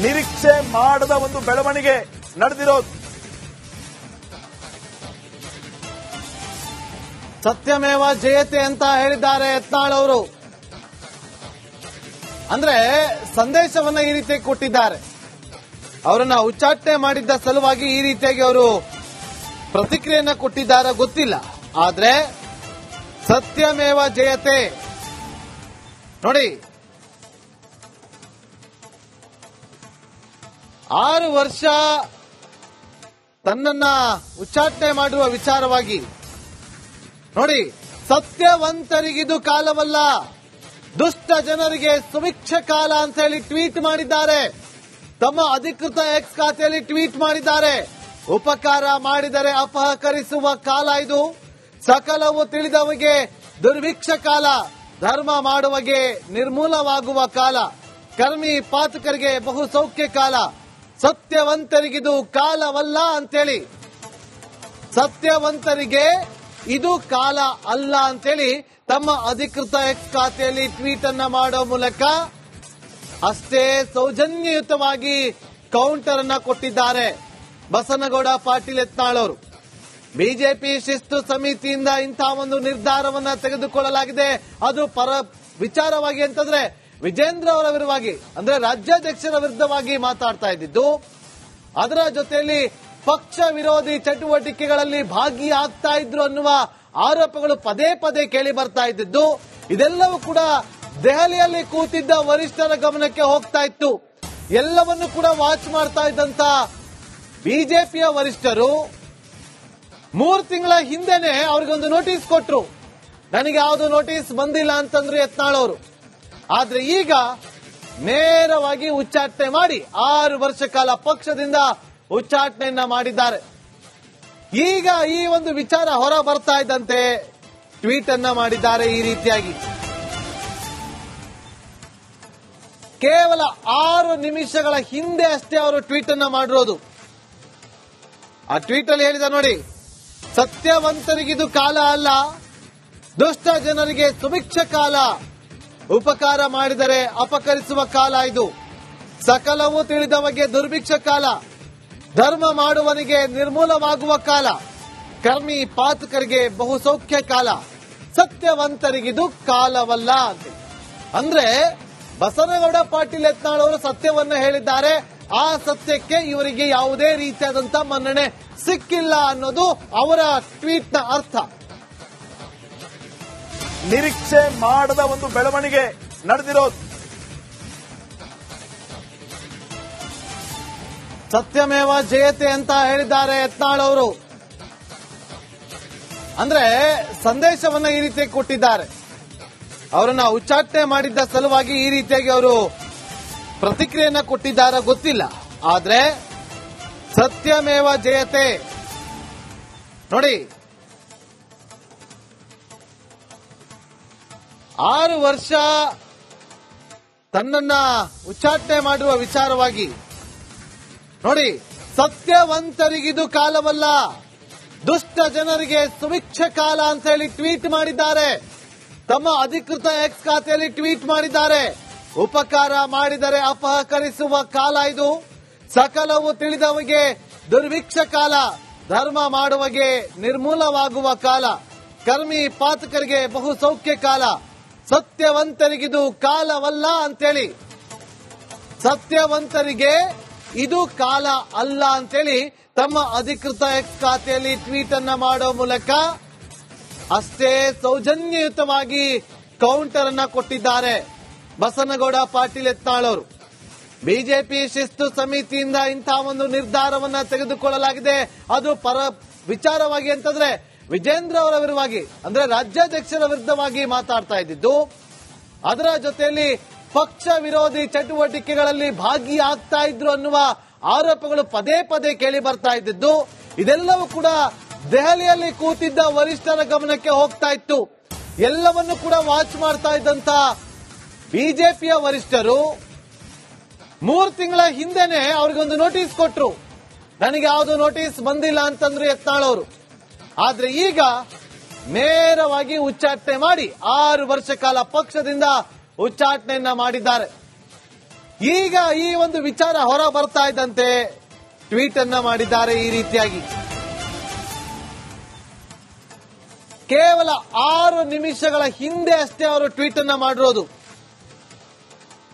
ನಿರೀಕ್ಷೆ ಮಾಡದ ಒಂದು ಬೆಳವಣಿಗೆ ನಡೆದಿರೋದು. ಸತ್ಯಮೇವ ಜಯತೆ ಅಂತ ಹೇಳಿದ್ದಾರೆ ಯತ್ನಾಳ್ ಅವರು. ಅಂದ್ರೆ ಸಂದೇಶವನ್ನ ಈ ರೀತಿ ಕೊಟ್ಟಿದ್ದಾರೆ. ಅವರನ್ನ ಉಚ್ಚಾಟನೆ ಮಾಡಿದ್ದ ಸಲುವಾಗಿ ಈ ರೀತಿಯಾಗಿ ಅವರು ಪ್ರತಿಕ್ರಿಯೆಯನ್ನ ಕೊಟ್ಟಿದ್ದಾರೆ ಗೊತ್ತಿಲ್ಲ. ಆದ್ರೆ ಸತ್ಯಮೇವ ಜಯತೆ ನೋಡಿ, 6 ವರ್ಷ ತನ್ನನ್ನ ಉಚ್ಚಾಟನೆ ಮಾಡುವ ವಿಚಾರವಾಗಿ ನೋಡಿ, ಸತ್ಯವಂತರಿಗಿದು ಕಾಲವಲ್ಲ, ದುಷ್ಟ ಜನರಿಗೆ ಸುಭಿಕ್ಷ ಕಾಲ ಅಂತ ಹೇಳಿ ಟ್ವೀಟ್ ಮಾಡಿದ್ದಾರೆ. ತಮ್ಮ ಅಧಿಕೃತ ಎಕ್ಸ್ ಖಾತೆಯಲ್ಲಿ ಟ್ವೀಟ್ ಮಾಡಿದ್ದಾರೆ. ಉಪಕಾರ ಮಾಡಿದರೆ ಅಪಹರಿಸುವ ಕಾಲ ಇದು, ಸಕಲವು ತಿಳಿದವಗೆ ದುರ್ಭಿಕ್ಷ ಕಾಲ, ಧರ್ಮ ಮಾಡುವಗೆ ನಿರ್ಮೂಲವಾಗುವ ಕಾಲ, ಕರ್ಮಿ ಪಾತಕರಿಗೆ ಬಹು ಸೌಖ್ಯ ಕಾಲ, ಸತ್ಯವಂತರಿಗಿದು ಕಾಲವಲ್ಲ ಅಂತೇಳಿ, ಸತ್ಯವಂತರಿಗೆ ಇದು ಕಾಲ ಅಲ್ಲ ಅಂತೇಳಿ ತಮ್ಮ ಅಧಿಕೃತ ಎಕ್ಸ್ ಖಾತೆಯಲ್ಲಿ ಟ್ವೀಟ್ ಅನ್ನ ಮಾಡೋ ಮೂಲಕ ಅಷ್ಟೇ ಸೌಜನ್ಯಯುತವಾಗಿ ಕೌಂಟರ್ ಅನ್ನ ಕೊಟ್ಟಿದ್ದಾರೆ ಬಸನಗೌಡ ಪಾಟೀಲ್ ಯತ್ನಾಳ್ ಅವರು. ಬಿಜೆಪಿ ಶಿಸ್ತು ಸಮಿತಿಯಿಂದ ಇಂತಹ ಒಂದು ನಿರ್ಧಾರವನ್ನ ತೆಗೆದುಕೊಳ್ಳಲಾಗಿದೆ. ಅದು ಪರ ವಿಚಾರವಾಗಿ ಅಂತಂದ್ರೆ ವಿಜೇಂದ್ರ ಅವರ ವಿರುದ್ಧವಾಗಿ, ಅಂದ್ರೆ ರಾಜ್ಯಾಧ್ಯಕ್ಷರ ವಿರುದ್ಧವಾಗಿ ಮಾತಾಡ್ತಾ ಇದ್ದಿದ್ದು. ಅದರ ಜೊತೆಯಲ್ಲಿ ಪಕ್ಷ ವಿರೋಧಿ ಚಟುವಟಿಕೆಗಳಲ್ಲಿ ಭಾಗಿಯಾಗ್ತಾ ಇದ್ರು ಅನ್ನುವ ಆರೋಪಗಳು ಪದೇ ಪದೇ ಕೇಳಿ ಬರ್ತಾ ಇದ್ದಿದ್ದು. ಇದೆಲ್ಲವೂ ಕೂಡ ದೆಹಲಿಯಲ್ಲಿ ಕೂತಿದ್ದ ವರಿಷ್ಠರ ಗಮನಕ್ಕೆ ಹೋಗ್ತಾ ಇತ್ತು. ಎಲ್ಲವನ್ನು ಕೂಡ ವಾಚ್ ಮಾಡ್ತಾ ಇದ್ದಂತ ಬಿಜೆಪಿಯ ವರಿಷ್ಠರು 3 ತಿಂಗಳ ಹಿಂದೆನೆ ಅವ್ರಿಗೊಂದು ನೋಟಿಸ್ ಕೊಟ್ರು. ನನಗೆ ಯಾವುದು ನೋಟಿಸ್ ಬಂದಿಲ್ಲ ಅಂತಂದ್ರು ಯತ್ನಾಳ್ ಅವರು. ಆದ್ರೆ ಈಗ ನೇರವಾಗಿ ಉಚ್ಚಾಟನೆ ಮಾಡಿ 6 ವರ್ಷ ಕಾಲ ಪಕ್ಷದಿಂದ ಉಚ್ಚಾಟನೆಯನ್ನ ಮಾಡಿದ್ದಾರೆ. ಈಗ ಈ ಒಂದು ವಿಚಾರ ಹೊರ ಬರ್ತಾ ಇದ್ದಂತೆ ಟ್ವೀಟ್ ಅನ್ನ ಮಾಡಿದ್ದಾರೆ ಈ ರೀತಿಯಾಗಿ. ಕೇವಲ 6 ನಿಮಿಷಗಳ ಹಿಂದೆ ಅಷ್ಟೇ ಅವರು ಟ್ವೀಟ್ ಅನ್ನ ಮಾಡಿರೋದು. ಆ ಟ್ವೀಟ್ ಅಲ್ಲಿ ಹೇಳಿದ ನೋಡಿ, ಸತ್ಯವಂತರಿಗಿದು ಕಾಲ ಅಲ್ಲ, ದುಷ್ಟ ಜನರಿಗೆ ಸುಭಿಕ್ಷ ಕಾಲ, ಉಪಕಾರ ಮಾಡಿದರೆ ಅಪಕರಿಸುವ ಕಾಲ ಇದು, ಸಕಲವು ತಿಳಿದವಗೆ ದುರ್ಭಿಕ್ಷ ಕಾಲ, ಧರ್ಮ ಮಾಡುವನಿಗೆ ನಿರ್ಮೂಲವಾಗುವ ಕಾಲ, ಕರ್ಮಿ ಪಾತಕರಿಗೆ ಬಹು ಸೌಖ್ಯ ಕಾಲ, ಸತ್ಯವಂತರಿಗಿದು ಕಾಲವಲ್ಲ ಅಂತ. ಅಂದ್ರೆ ಬಸನಗೌಡ ಪಾಟೀಲ್ ಯತ್ನಾಳ್ ಅವರು ಸತ್ಯವನ್ನ ಹೇಳಿದ್ದಾರೆ. ಆ ಸತ್ಯಕ್ಕೆ ಇವರಿಗೆ ಯಾವುದೇ ರೀತಿಯಾದಂತ ಮನ್ನಣೆ ಸಿಕ್ಕಿಲ್ಲ ಅನ್ನೋದು ಅವರ ಟ್ವೀಟ್ ನ ಅರ್ಥ. ನಿರೀಕ್ಷೆ ಮಾಡದ ಒಂದು ಬೆಳವಣಿಗೆ ನಡೆದಿರೋದು. ಸತ್ಯಮೇವ ಜಯತೆ ಅಂತ ಹೇಳಿದ್ದಾರೆ ಯತ್ನಾಳ್ ಅವರು. ಅಂದ್ರೆ ಸಂದೇಶವನ್ನ ಈ ರೀತಿ ಕೊಟ್ಟಿದ್ದಾರೆ. ಅವರನ್ನ ಉಚ್ಚಾಟನೆ ಮಾಡಿದ್ದ ಸಲುವಾಗಿ ಈ ರೀತಿಯಾಗಿ ಅವರು ಪ್ರತಿಕ್ರಿಯೆಯನ್ನ ಕೊಟ್ಟಿದ್ದಾರೆ ಗೊತ್ತಿಲ್ಲ. ಆದ್ರೆ ಸತ್ಯಮೇವ ಜಯತೆ ನೋಡಿ, 6 ವರ್ಷ ತನ್ನನ್ನ ಉಚ್ಚಾಟನೆ ಮಾಡುವ ವಿಚಾರವಾಗಿ ನೋಡಿ, ಸತ್ಯವಂತರಿಗಿದು ಕಾಲವಲ್ಲ, ದುಷ್ಟ ಜನರಿಗೆ ಸುಭಿಕ್ಷ ಕಾಲ ಅಂತ ಹೇಳಿ ಟ್ವೀಟ್ ಮಾಡಿದ್ದಾರೆ. ತಮ್ಮ ಅಧಿಕೃತ ಎಕ್ಸ್ ಖಾತೆಯಲ್ಲಿ ಟ್ವೀಟ್ ಮಾಡಿದ್ದಾರೆ. ಉಪಕಾರ ಮಾಡಿದರೆ ಅಪಹರಿಸುವ ಕಾಲ ಇದು, ಸಕಲವು ತಿಳಿದವಗೆ ದುರ್ಭಿಕ್ಷ ಕಾಲ, ಧರ್ಮ ಮಾಡುವಗೆ ನಿರ್ಮೂಲವಾಗುವ ಕಾಲ, ಕರ್ಮಿ ಪಾತಕರಿಗೆ ಬಹು ಸೌಖ್ಯ ಕಾಲ, ಸತ್ಯವಂತರಿಗಿದು ಕಾಲವಲ್ಲ ಅಂತೇಳಿ, ಸತ್ಯವಂತರಿಗೆ ಇದು ಕಾಲ ಅಲ್ಲ ಅಂತೇಳಿ ತಮ್ಮ ಅಧಿಕೃತ ಎಕ್ಸ್ ಖಾತೆಯಲ್ಲಿ ಟ್ವೀಟ್ ಅನ್ನ ಮಾಡೋ ಮೂಲಕ ಅಷ್ಟೇ ಸೌಜನ್ಯಯುತವಾಗಿ ಕೌಂಟರ್ ಅನ್ನ ಕೊಟ್ಟಿದ್ದಾರೆ ಬಸನಗೌಡ ಪಾಟೀಲ್ ಯತ್ನಾಳ್ ಅವರು. ಬಿಜೆಪಿ ಶಿಸ್ತು ಸಮಿತಿಯಿಂದ ಇಂತಹ ಒಂದು ನಿರ್ಧಾರವನ್ನ ತೆಗೆದುಕೊಳ್ಳಲಾಗಿದೆ. ಅದು ಪರ ವಿಚಾರವಾಗಿ ಅಂತಂದ್ರೆ ವಿಜೇಂದ್ರ ಅವರ ವಿರುದ್ಧವಾಗಿ, ಅಂದ್ರೆ ರಾಜ್ಯಾಧ್ಯಕ್ಷರ ವಿರುದ್ಧವಾಗಿ ಮಾತಾಡ್ತಾ ಇದ್ದಿದ್ದು. ಅದರ ಜೊತೆಯಲ್ಲಿ ಪಕ್ಷ ವಿರೋಧಿ ಚಟುವಟಿಕೆಗಳಲ್ಲಿ ಭಾಗಿಯಾಗ್ತಾ ಇದ್ರು ಅನ್ನುವ ಆರೋಪಗಳು ಪದೇ ಪದೇ ಕೇಳಿ ಬರ್ತಾ ಇದ್ದಿದ್ದು. ಇದೆಲ್ಲವೂ ಕೂಡ ದೆಹಲಿಯಲ್ಲಿ ಕೂತಿದ್ದ ವರಿಷ್ಠರ ಗಮನಕ್ಕೆ ಹೋಗ್ತಾ ಇತ್ತು. ಎಲ್ಲವನ್ನು ಕೂಡ ವಾಚ್ ಮಾಡ್ತಾ ಇದ್ದಂತ ಬಿಜೆಪಿಯ ವರಿಷ್ಠರು 3 ತಿಂಗಳ ಹಿಂದೆನೆ ಅವ್ರಿಗೊಂದು ನೋಟಿಸ್ ಕೊಟ್ರು. ನನಗೆ ಯಾವುದು ನೋಟಿಸ್ ಬಂದಿಲ್ಲ ಅಂತಂದ್ರು ಯತ್ನಾಳ್ ಅವರು. ಆದ್ರೆ ಈಗ ನೇರವಾಗಿ ಉಚ್ಚಾಟನೆ ಮಾಡಿ 6 ವರ್ಷ ಕಾಲ ಪಕ್ಷದಿಂದ ಉಚ್ಚಾಟನೆಯನ್ನ ಮಾಡಿದ್ದಾರೆ. ಈಗ ಈ ಒಂದು ವಿಚಾರ ಹೊರ ಬರ್ತಾ ಇದ್ದಂತೆ ಟ್ವೀಟ್ ಅನ್ನ ಮಾಡಿದ್ದಾರೆ ಈ ರೀತಿಯಾಗಿ. ಕೇವಲ 6 ನಿಮಿಷಗಳ ಹಿಂದೆ ಅಷ್ಟೇ ಅವರು ಟ್ವೀಟ್ ಅನ್ನ ಮಾಡಿರೋದು.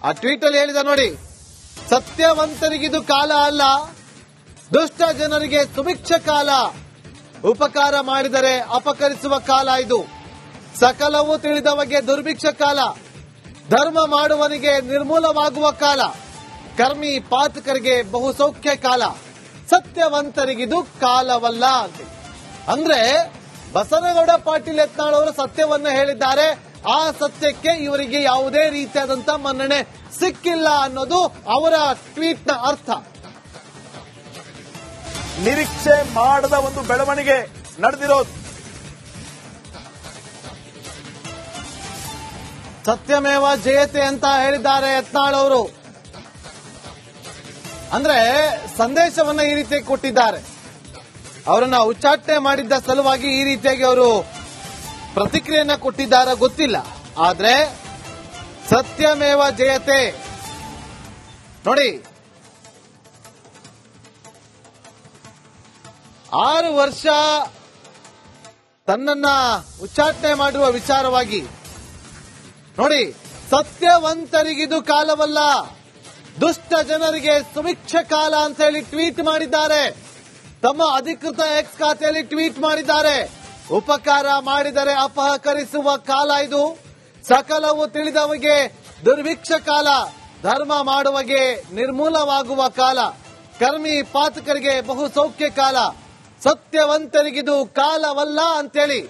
ಆ ಟ್ವೀಟ್ ಅಲ್ಲಿ ಹೇಳಿದ ನೋಡಿ, ಸತ್ಯವಂತರಿಗಿದು ಕಾಲ ಅಲ್ಲ, ದುಷ್ಟ ಜನರಿಗೆ ಸುಭಿಕ್ಷ ಕಾಲ, ಉಪಕಾರ ಮಾಡಿದರೆ ಅಪಕರಿಸುವ ಕಾಲ ಇದು, ಸಕಲವೂ ತಿಳಿದವಗೆ ದುರ್ಭಿಕ್ಷ ಕಾಲ, ಧರ್ಮ ಮಾಡುವನಿಗೆ ನಿರ್ಮೂಲವಾಗುವ ಕಾಲ, ಕರ್ಮಿ ಪಾತಕರಿಗೆ ಬಹು ಸೌಖ್ಯ ಕಾಲ, ಸತ್ಯವಂತರಿಗಿದು ಕಾಲವಲ್ಲ ಅಂತ. ಅಂದ್ರೆ ಬಸನಗೌಡ ಪಾಟೀಲ್ ಯತ್ನಾಳ್ ಅವರು ಸತ್ಯವನ್ನ ಹೇಳಿದ್ದಾರೆ. ಆ ಸತ್ಯಕ್ಕೆ ಇವರಿಗೆ ಯಾವುದೇ ರೀತಿಯಾದಂತ ಮನ್ನಣೆ ಸಿಕ್ಕಿಲ್ಲ ಅನ್ನೋದು ಅವರ ಟ್ವೀಟ್ ನ ಅರ್ಥ. ನಿರೀಕ್ಷೆ ಮಾಡದ ಒಂದು ಬೆಳವಣಿಗೆ ನಡೆದಿರೋದು. ಸತ್ಯಮೇವ ಜಯತೆ ಅಂತ ಹೇಳಿದ್ದಾರೆ ಯತ್ನಾಳ್ ಅವರು. ಅಂದ್ರೆ ಸಂದೇಶವನ್ನ ಈ ರೀತಿ ಕೊಟ್ಟಿದ್ದಾರೆ. ಅವರನ್ನ ಉಚ್ಚಾಟನೆ ಮಾಡಿದ್ದ ಸಲುವಾಗಿ ಈ ರೀತಿಯಾಗಿ ಅವರು ಪ್ರತಿಕ್ರಿಯೆಯನ್ನ ಕೊಟ್ಟಿದ್ದಾರೆ ಗೊತ್ತಿಲ್ಲ. ಆದ್ರೆ ಸತ್ಯಮೇವ ಜಯತೆ ನೋಡಿ, 6 ವರ್ಷ ತನ್ನನ್ನ ಉಚ್ಚಾಟನೆ ಮಾಡುವ ವಿಚಾರವಾಗಿ ನೋಡಿ, ಸತ್ಯವಂತರಿಗಿದು ಕಾಲವಲ್ಲ, ದುಷ್ಟ ಜನರಿಗೆ ಸುಭಿಕ್ಷ ಕಾಲ ಅಂತ ಹೇಳಿ ಟ್ವೀಟ್ ಮಾಡಿದ್ದಾರೆ. ತಮ್ಮ ಅಧಿಕೃತ ಎಕ್ಸ್ ಖಾತೆಯಲ್ಲಿ ಟ್ವೀಟ್ ಮಾಡಿದ್ದಾರೆ. ಉಪಕಾರ ಮಾಡಿದರೆ ಅಪಹರಿಸುವ ಕಾಲ ಇದು, ಸಕಲವು ತಿಳಿದವಗೆ ದುರ್ಭಿಕ್ಷ ಕಾಲ, ಧರ್ಮ ಮಾಡುವಗೆ ನಿರ್ಮೂಲವಾಗುವ ಕಾಲ, ಕರ್ಮಿ ಪಾತಕರಿಗೆ ಬಹು ಸೌಖ್ಯ ಕಾಲ, ಸತ್ಯವಂತರಿಗಿದು ಕಾಲವಲ್ಲ ಅಂತೇಳಿ,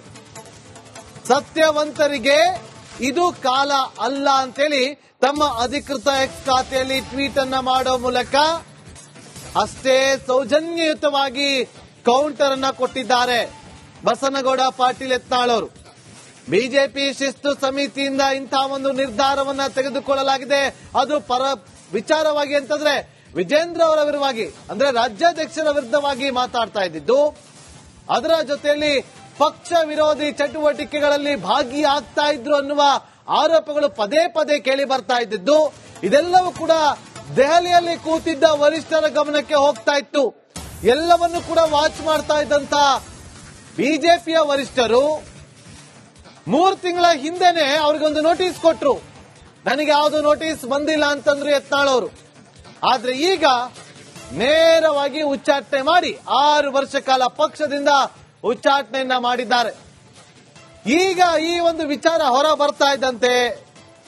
ಸತ್ಯವಂತರಿಗೆ ಇದು ಕಾಲ ಅಲ್ಲ ಅಂತೇಳಿ ತಮ್ಮ ಅಧಿಕೃತ ಎಕ್ಸ್ ಖಾತೆಯಲ್ಲಿ ಟ್ವೀಟ್ ಅನ್ನ ಮಾಡೋ ಮೂಲಕ ಅಷ್ಟೇ ಸೌಜನ್ಯಯುತವಾಗಿ ಕೌಂಟರ್ ಅನ್ನ ಕೊಟ್ಟಿದ್ದಾರೆ ಬಸನಗೌಡ ಪಾಟೀಲ್ ಯತ್ನಾಳ್ ಅವರು. ಬಿಜೆಪಿ ಶಿಸ್ತು ಸಮಿತಿಯಿಂದ ಇಂತಹ ಒಂದು ನಿರ್ಧಾರವನ್ನ ತೆಗೆದುಕೊಳ್ಳಲಾಗಿದೆ. ಅದು ಪರ ವಿಚಾರವಾಗಿ ಅಂತಂದ್ರೆ ವಿಜೇಂದ್ರ ಅವರ ವಿರುದ್ಧವಾಗಿ, ಅಂದ್ರೆ ರಾಜ್ಯಾಧ್ಯಕ್ಷರ ವಿರುದ್ಧವಾಗಿ ಮಾತಾಡ್ತಾ ಇದ್ದಿದ್ದು, ಅದರ ಜೊತೆಯಲ್ಲಿ ಪಕ್ಷ ವಿರೋಧಿ ಚಟುವಟಿಕೆಗಳಲ್ಲಿ ಭಾಗಿಯಾಗ್ತಾ ಇದ್ರು ಅನ್ನುವ ಆರೋಪಗಳು ಪದೇ ಪದೇ ಕೇಳಿ ಬರ್ತಾ ಇದ್ದಿದ್ದು, ಇದೆಲ್ಲವೂ ಕೂಡ ದೆಹಲಿಯಲ್ಲಿ ಕೂತಿದ್ದ ವರಿಷ್ಠರ ಗಮನಕ್ಕೆ ಹೋಗ್ತಾ ಇತ್ತು. ಎಲ್ಲವನ್ನು ಕೂಡ ವಾಚ್ ಮಾಡ್ತಾ ಇದ್ದಂತ ಬಿಜೆಪಿಯ ವರಿಷ್ಠರು 3 ತಿಂಗಳ ಹಿಂದೆನೆ ಅವ್ರಿಗೊಂದು ನೋಟಿಸ್ ಕೊಟ್ರು. ನನಗೆ ಯಾವುದು ನೋಟಿಸ್ ಬಂದಿಲ್ಲ ಅಂತಂದ್ರು ಯತ್ನಾಳ್ ಅವರು. ಆದ್ರೆ ಈಗ ನೇರವಾಗಿ ಉಚ್ಚಾಟನೆ ಮಾಡಿ 6 ವರ್ಷ ಕಾಲ ಪಕ್ಷದಿಂದ ಉಚ್ಚಾಟನೆಯನ್ನ ಮಾಡಿದ್ದಾರೆ. ಈಗ ಈ ಒಂದು ವಿಚಾರ ಹೊರ ಬರ್ತಾ ಇದ್ದಂತೆ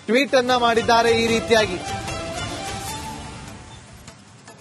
ಟ್ವೀಟ್ ಅನ್ನ ಮಾಡಿದ್ದಾರೆ ಈ ರೀತಿಯಾಗಿ.